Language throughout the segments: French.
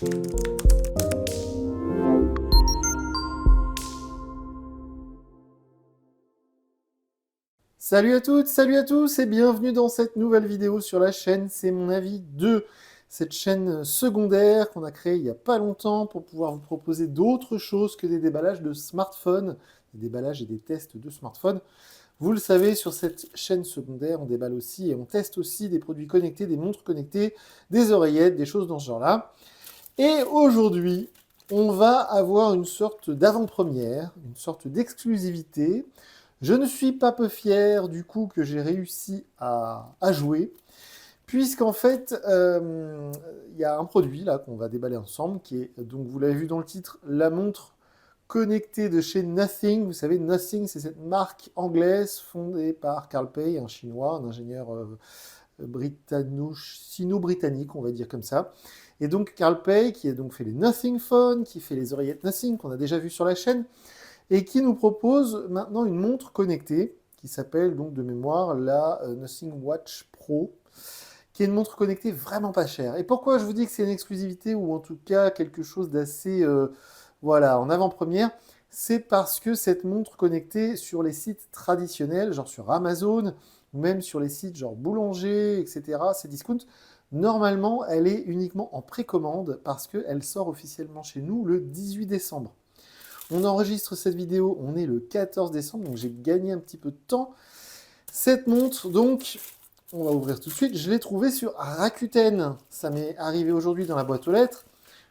Salut à toutes, salut à tous et bienvenue dans cette nouvelle vidéo sur la chaîne C'est mon avis 2, cette chaîne secondaire qu'on a créée il n'y a pas longtemps pour pouvoir vous proposer d'autres choses que des déballages de smartphones, des déballages et des tests de smartphones. Vous le savez, sur cette chaîne secondaire, on déballe aussi et on teste aussi des produits connectés, des montres connectées, des oreillettes, des choses dans ce genre-là. Et aujourd'hui, on va avoir une sorte d'avant-première, une sorte d'exclusivité. Je ne suis pas peu fier du coup que j'ai réussi à jouer, puisqu'en fait, il y a un produit là qu'on va déballer ensemble, qui est, donc vous l'avez vu dans le titre, la montre connectée de chez Nothing. Vous savez, Nothing, c'est cette marque anglaise fondée par Carl Pei, un chinois, un ingénieur sino-britannique, on va dire comme ça. Et donc Carl Pei, qui a donc fait les Nothing Phone, qui fait les oreillettes Nothing, qu'on a déjà vu sur la chaîne, et qui nous propose maintenant une montre connectée qui s'appelle donc de mémoire la Nothing Watch Pro, qui est une montre connectée vraiment pas chère. Et pourquoi je vous dis que c'est une exclusivité ou en tout cas quelque chose d'assez voilà, en avant-première, c'est parce que cette montre connectée sur les sites traditionnels, genre sur Amazon, ou même sur les sites genre Boulanger, etc., ces discounts, normalement, elle est uniquement en précommande parce qu'elle sort officiellement chez nous le 18 décembre. On enregistre cette vidéo, on est le 14 décembre, donc j'ai gagné un petit peu de temps. Cette montre, donc, on va ouvrir tout de suite, je l'ai trouvée sur Rakuten. Ça m'est arrivé aujourd'hui dans la boîte aux lettres.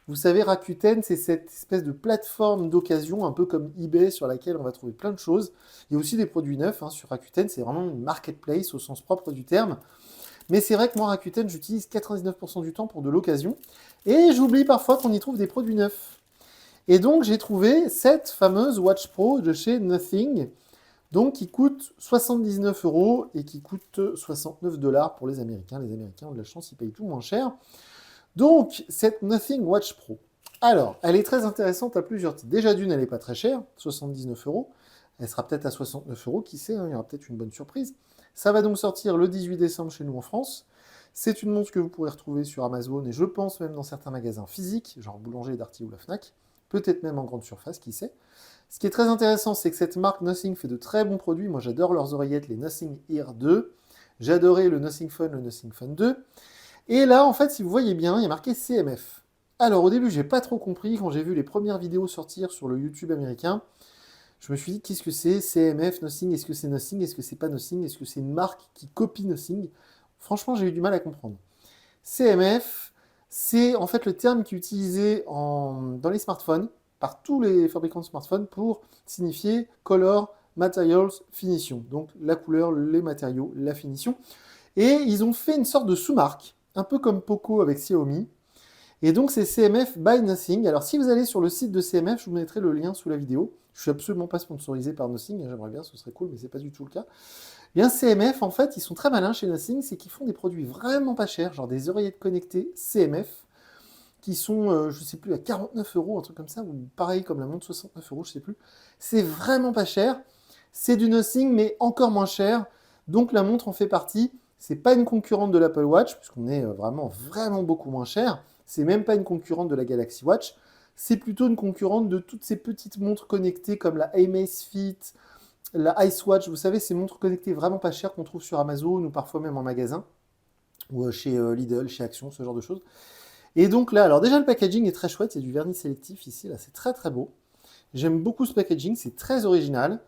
Vous savez, Rakuten, c'est cette espèce de plateforme d'occasion, un peu comme eBay, sur laquelle on va trouver plein de choses. Il y a aussi des produits neufs sur Rakuten, c'est vraiment une marketplace au sens propre du terme. Mais c'est vrai que moi, Rakuten, j'utilise 99% du temps pour de l'occasion. Et j'oublie parfois qu'on y trouve des produits neufs. Et donc, j'ai trouvé cette fameuse Watch Pro de chez Nothing, donc qui coûte 79 € et qui coûte 69 $ pour les Américains. Les Américains ont de la chance, ils payent tout moins cher. Donc, cette Nothing Watch Pro. Alors, elle est très intéressante à plusieurs titres. Déjà d'une, elle n'est pas très chère, 79 €. Elle sera peut-être à 69 €, qui sait, il y aura peut-être une bonne surprise. Ça va donc sortir le 18 décembre chez nous en France. C'est une montre que vous pourrez retrouver sur Amazon et je pense même dans certains magasins physiques, genre Boulanger, Darty ou la Fnac, peut-être même en grande surface, qui sait. Ce qui est très intéressant, c'est que cette marque Nothing fait de très bons produits. Moi, j'adore leurs oreillettes, les Nothing Ear 2. J'adorais le Nothing Phone, le Nothing Phone 2. Et là, en fait, si vous voyez bien, il y a marqué CMF. Alors, au début, j'ai pas trop compris quand j'ai vu les premières vidéos sortir sur le YouTube américain. Je me suis dit, qu'est-ce que c'est CMF, Nothing, est-ce que c'est Nothing, est-ce que c'est pas Nothing, est-ce que c'est une marque qui copie Nothing? Franchement, j'ai eu du mal à comprendre. CMF, c'est en fait le terme qui est utilisé dans les smartphones, par tous les fabricants de smartphones, pour signifier Color, Materials, Finition. Donc la couleur, les matériaux, la finition. Et ils ont fait une sorte de sous-marque, un peu comme Poco avec Xiaomi. Et donc c'est CMF by Nothing. Alors si vous allez sur le site de CMF, je vous mettrai le lien sous la vidéo. Je suis absolument pas sponsorisé par Nothing, j'aimerais bien, ce serait cool, mais c'est pas du tout le cas. Bien CMF, en fait, ils sont très malins chez Nothing, c'est qu'ils font des produits vraiment pas chers, genre des oreillettes connectées CMF, qui sont, je sais plus, à 49 €, un truc comme ça, ou pareil comme la montre, 69 €, je sais plus. C'est vraiment pas cher. C'est du Nothing, mais encore moins cher. Donc la montre en fait partie. C'est pas une concurrente de l'Apple Watch, puisqu'on est vraiment beaucoup moins cher. C'est même pas une concurrente de la Galaxy Watch. C'est plutôt une concurrente de toutes ces petites montres connectées comme la Amazfit, la Icewatch. Vous savez, ces montres connectées vraiment pas chères qu'on trouve sur Amazon ou parfois même en magasin, ou chez Lidl, chez Action, ce genre de choses. Et donc là, alors déjà le packaging est très chouette, il y a du vernis sélectif ici, là c'est très très beau. J'aime beaucoup ce packaging, c'est très original.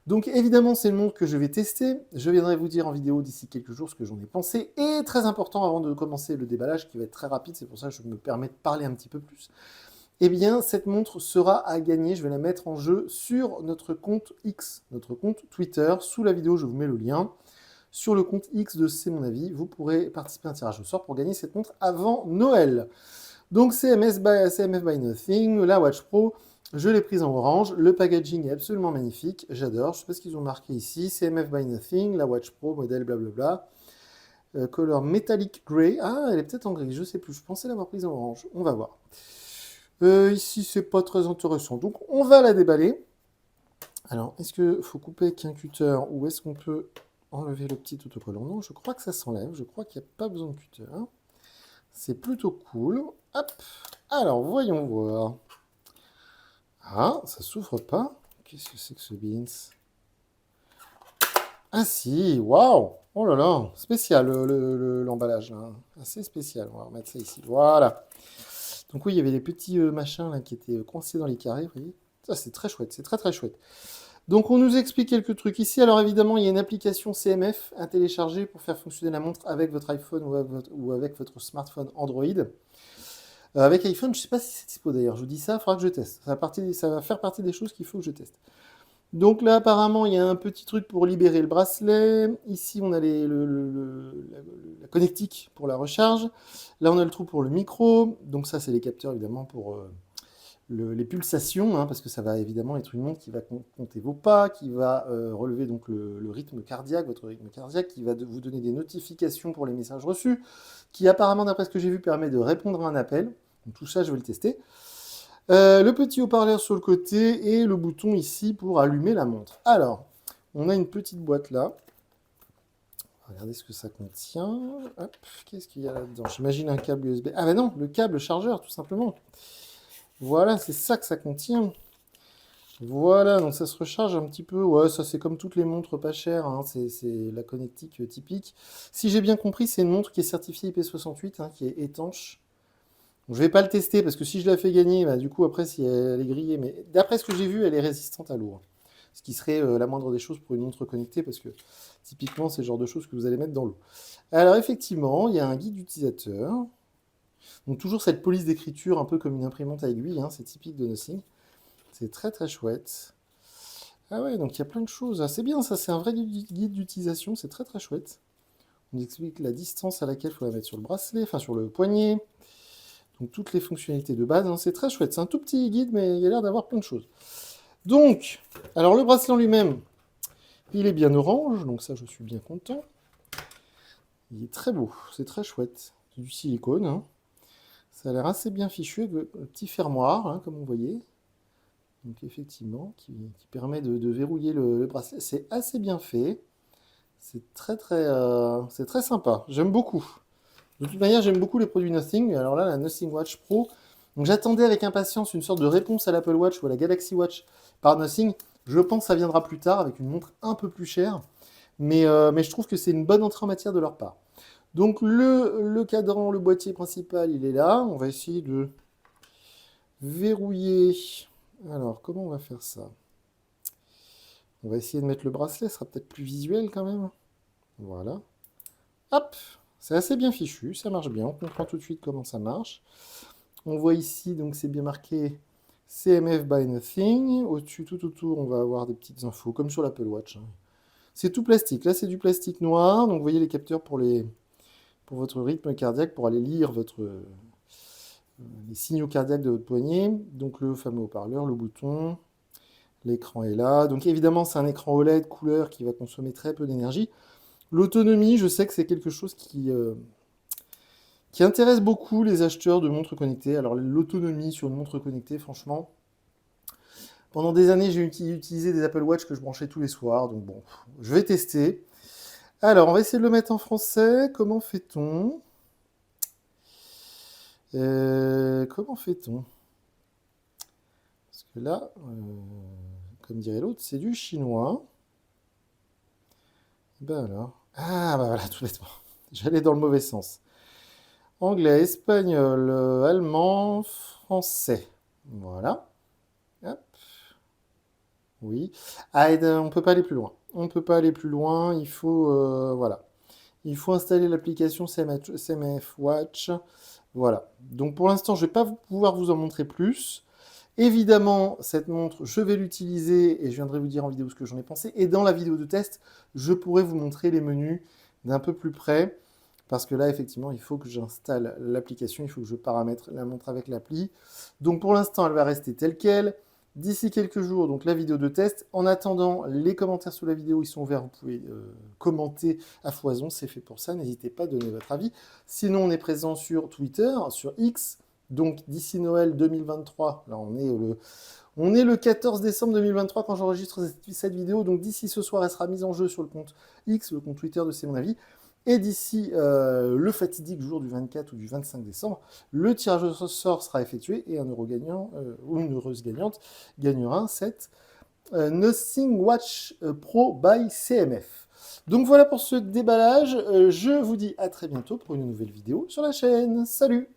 Donc évidemment c'est une montre que je vais tester, je viendrai vous dire en vidéo d'ici quelques jours ce que j'en ai pensé, et très important avant de commencer le déballage qui va être très rapide, c'est pour ça que je me permets de parler un petit peu plus. Eh bien cette montre sera à gagner, je vais la mettre en jeu sur notre compte X, notre compte Twitter, sous la vidéo je vous mets le lien. Sur le compte X de C'est mon avis, vous pourrez participer à un tirage au sort pour gagner cette montre avant Noël. Donc CMF by Nothing, la Watch Pro, je l'ai prise en orange, le packaging est absolument magnifique, j'adore, je ne sais pas ce qu'ils ont marqué ici, CMF by Nothing, la Watch Pro, modèle blablabla, color metallic grey, ah elle est peut-être en gris, je ne sais plus, je pensais l'avoir prise en orange, on va voir. Ici c'est pas très intéressant, donc on va la déballer. Alors, est-ce qu'il faut couper avec un cutter ou est-ce qu'on peut enlever le petit autocollant? Non, je crois que ça s'enlève. Je crois qu'il n'y a pas besoin de cutter. C'est plutôt cool. Hop. Alors, voyons voir. Ah, ça s'ouvre pas. Qu'est-ce que c'est que ce beans? Ah si, waouh! Oh là là, spécial l'emballage là, hein. Assez spécial. On va remettre ça ici. Voilà. Donc oui, il y avait les petits machins là qui étaient coincés dans les carrés, vous voyez. Ça c'est très chouette, c'est très très chouette. Donc on nous explique quelques trucs ici. Alors évidemment, il y a une application CMF à télécharger pour faire fonctionner la montre avec votre iPhone ou avec votre smartphone Android. Avec iPhone, je ne sais pas si c'est dispo d'ailleurs. Je vous dis ça, il faudra que je teste. Ça va faire partie des choses qu'il faut que je teste. Donc là, apparemment, il y a un petit truc pour libérer le bracelet. Ici, on a la connectique pour la recharge. Là, on a le trou pour le micro. Donc ça, c'est les capteurs, évidemment, pour les pulsations, hein, parce que ça va évidemment être une montre qui va compter vos pas, qui va relever donc le rythme cardiaque, votre rythme cardiaque, qui va vous donner des notifications pour les messages reçus, qui apparemment, d'après ce que j'ai vu, permet de répondre à un appel. Donc tout ça, je vais le tester. Le petit haut-parleur sur le côté et le bouton ici pour allumer la montre. Alors, on a une petite boîte là. Regardez ce que ça contient. Hop, qu'est-ce qu'il y a là-dedans? J'imagine un câble USB. Ah ben non, le câble chargeur, tout simplement. Voilà, c'est ça que ça contient. Voilà, donc ça se recharge un petit peu. Ouais, ça c'est comme toutes les montres pas chères, hein. C'est la connectique typique. Si j'ai bien compris, c'est une montre qui est certifiée IP68, hein, qui est étanche. Je vais pas le tester parce que si je la fais gagner, bah, du coup après si elle est grillée, mais d'après ce que j'ai vu, elle est résistante à l'eau, hein. Ce qui serait la moindre des choses pour une montre connectée parce que typiquement c'est le genre de choses que vous allez mettre dans l'eau. Alors effectivement, il y a un guide utilisateur. Donc toujours cette police d'écriture un peu comme une imprimante à aiguille, hein, c'est typique de Nothing. C'est très très chouette. Ah ouais, donc il y a plein de choses. Ah, c'est bien ça, c'est un vrai guide d'utilisation, c'est très très chouette. On explique la distance à laquelle il faut la mettre sur le bracelet, enfin sur le poignet. Donc toutes les fonctionnalités de base, hein, c'est très chouette. C'est un tout petit guide, mais il a l'air d'avoir plein de choses. Donc, alors le bracelet en lui-même, il est bien orange, donc ça je suis bien content. Il est très beau, c'est très chouette. C'est du silicone, hein. Ça a l'air assez bien fichu, avec le petit fermoir, hein, comme vous voyez. Donc effectivement, qui permet de verrouiller le bracelet. C'est assez bien fait. C'est très sympa. J'aime beaucoup. De toute manière, j'aime beaucoup les produits Nothing. Alors là, la Nothing Watch Pro. Donc j'attendais avec impatience une sorte de réponse à l'Apple Watch ou à la Galaxy Watch par Nothing. Je pense que ça viendra plus tard avec une montre un peu plus chère. Mais je trouve que c'est une bonne entrée en matière de leur part. Donc le cadran, le boîtier principal, il est là. On va essayer de verrouiller. Alors, comment on va faire ça? On va essayer de mettre le bracelet, ce sera peut-être plus visuel quand même. Voilà. Hop, c'est assez bien fichu, ça marche bien. On comprend tout de suite comment ça marche. On voit ici, donc c'est bien marqué CMF by Nothing. Au-dessus, tout autour, on va avoir des petites infos, comme sur l'Apple Watch, hein. C'est tout plastique. Là, c'est du plastique noir. Donc, vous voyez les capteurs pour votre rythme cardiaque, pour aller lire les signaux cardiaques de votre poignet. Donc, le fameux haut-parleur, le bouton. L'écran est là. Donc, évidemment, c'est un écran OLED couleur qui va consommer très peu d'énergie. L'autonomie, je sais que c'est quelque chose qui intéresse beaucoup les acheteurs de montres connectées. Alors l'autonomie sur une montre connectée, franchement, pendant des années, j'ai utilisé des Apple Watch que je branchais tous les soirs. Donc bon, je vais tester. Alors, on va essayer de le mettre en français. Comment fait-on? Comment fait-on? Parce que là, comme dirait l'autre, c'est du chinois. Ben alors. Ah, bah voilà, tout bêtement. J'allais dans le mauvais sens. Anglais, espagnol, allemand, français. Voilà. Hop. Oui. Ah, et on ne peut pas aller plus loin. On ne peut pas aller plus loin. Il faut, voilà. Il faut installer l'application CMF Watch. Voilà. Donc pour l'instant, je ne vais pas pouvoir vous en montrer plus. Évidemment, cette montre, je vais l'utiliser et je viendrai vous dire en vidéo ce que j'en ai pensé. Et dans la vidéo de test, je pourrai vous montrer les menus d'un peu plus près. Parce que là, effectivement, il faut que j'installe l'application, il faut que je paramètre la montre avec l'appli. Donc pour l'instant, elle va rester telle qu'elle. D'ici quelques jours, donc la vidéo de test. En attendant, les commentaires sous la vidéo, ils sont ouverts. Vous pouvez commenter à foison, c'est fait pour ça. N'hésitez pas à donner votre avis. Sinon, on est présent sur Twitter, sur X. Donc d'ici Noël 2023, là on est le 14 décembre 2023 quand j'enregistre cette vidéo. Donc d'ici ce soir, elle sera mise en jeu sur le compte X, le compte Twitter de C'est Mon Avis. Et d'ici le fatidique jour du 24 ou du 25 décembre, le tirage au sort sera effectué et un heureux gagnant ou une heureuse gagnante gagnera cette Nothing Watch Pro by CMF. Donc voilà pour ce déballage. Je vous dis à très bientôt pour une nouvelle vidéo sur la chaîne. Salut!